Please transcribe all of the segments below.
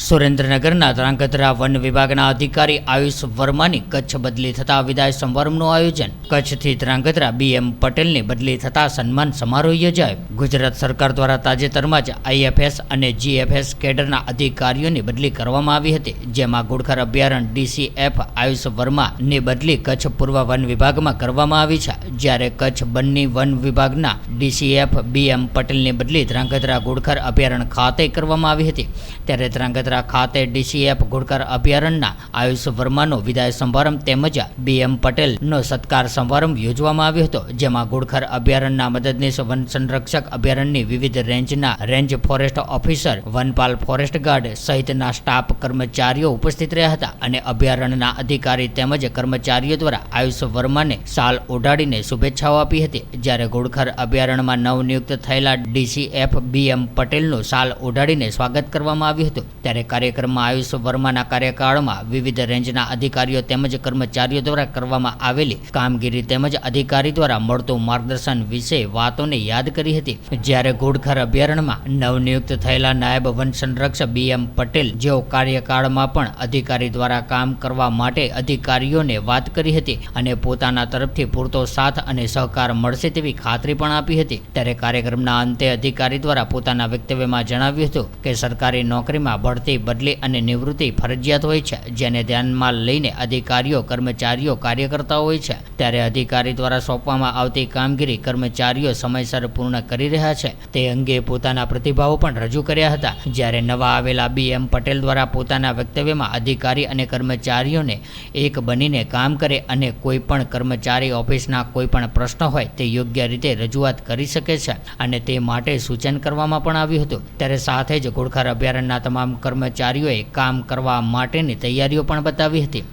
સુરેન્દ્રનગરના ધ્રાંગધ્રા વન વિભાગના અધિકારી આયુષ વર્માની કચ્છ બદલી થતા વિદાય સમારંભનું આયોજન। કચ્છથી ધ્રાંગધ્રા BM પટેલની બદલી થતા સન્માન સમારોહ યોજાયો। ગુજરાત સરકાર દ્વારા તાજેતરમાં જ IFS અને GFS કેડરના અધિકારીઓની બદલી કરવામાં આવી હતી, જેમાં ઘુડખર અભયારણ્ય DCF આયુષ વર્માની બદલી કચ્છ પૂર્વ વન વિભાગમાં કરવામાં આવી છે, જ્યારે કચ્છ બન્ની વન વિભાગના DCF BM પટેલની બદલી ધ્રાંગધ્રા ઘુડખર અભયારણ્ય ખાતે કરવામાં આવી હતી। ત્યારે ધ્રાંગધ્રા ખાતે DCF ઘુડખર અભયારણ્યના આયુષ વર્માનો વિદાય સમારંભ તેમજ BM પટેલનો સત્કાર સમારંભ યોજવામાં આવ્યો હતો, જેમાં ઘુડખર અભયારણ્યના મદદનીશ વન સંરક્ષક, અભયારણ્યની વિવિધ રેન્જના રેન્જ ફોરેસ્ટ ઓફિસર, વનપાલ, ફોરેસ્ટ ગાર્ડ સહિતના સ્ટાફ કર્મચારીઓ ઉપસ્થિત રહ્યા હતા અને અભયારણ્યના અધિકારી તેમજ કર્મચારીઓ દ્વારા આયુષ વર્માને શાલ ઓઢાડીને શુભેચ્છાઓ આપી હતી। જ્યારે ઘુડખર અભયારણ્યમાં નવનિયુક્ત થયેલા DCF BM પટેલનું શાલ ઓઢાડીને સ્વાગત કરવામાં આવ્યું હતું। ત્યારે કાર્યક્રમમાં આયુષ વર્માના કાર્યકાળમાં વિવિધ રેન્જના અધિકારીઓ તેમજ કર્મચારીઓ દ્વારા કરવામાં આવેલી કામગીરી તેમજ અધિકારી દ્વારા મળતું માર્ગદર્શન વિશે વાતોને યાદ કરી હતી। જ્યારે ઘુડખર અભયારણ્યમાં નવનિયુક્ત થયેલા નાયબ વન સંરક્ષક BM પટેલ જેઓ કાર્યકાળમાં પણ અધિકારી દ્વારા કામ કરવા માટે અધિકારીઓને વાત કરી હતી અને પોતાના તરફથી પૂરતો સાથ અને સહકાર મળશે તેવી ખાતરી પણ આપી હતી। ત્યારે કાર્યક્રમના અંતે અધિકારી દ્વારા પોતાના વક્તવ્યમાં જણાવ્યું હતું કે સરકારી નોકરીમાં બઢતી, બદલી અને નિવૃત્તિ ફરજિયાત હોય છે, જેને ધ્યાનમાં લઈને અધિકારીઓ, કર્મચારીઓ કાર્ય કરતા હોય છે। ત્યારે અધિકારી દ્વારા સોંપવામાં આવતી કામગીરી કર્મચારીઓ સમયસર પૂર્ણ કરી રહ્યા છે તે અંગે પોતાના પ્રતિભાવો પણ રજૂ કર્યા હતા। જ્યારે નવા આવેલા BM પટેલ દ્વારા પોતાના વક્તવ્યમાં અધિકારી અને કર્મચારીઓને એક બનીને કામ કરે અને કોઈ પણ કર્મચારી ઓફિસના કોઈ પણ પ્રશ્ન હોય તે યોગ્ય રીતે રજૂઆત કરી શકે છે અને તે માટે સૂચન કરવામાં પણ આવ્યું હતું। ત્યારે સાથે જ ઘુડખર અભયારણ્યના તમામ કર્મચારીઓએ કામ કરવા માટેની તૈયારીઓ પણ બતાવી હતી।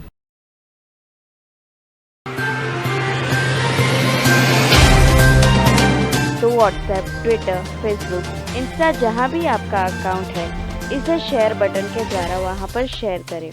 तो व्हाट्सएप, ट्विटर, फेसबुक, इंस्टा जहाँ भी आपका अकाउंट है, इसे शेयर बटन के द्वारा वहाँ पर शेयर करें।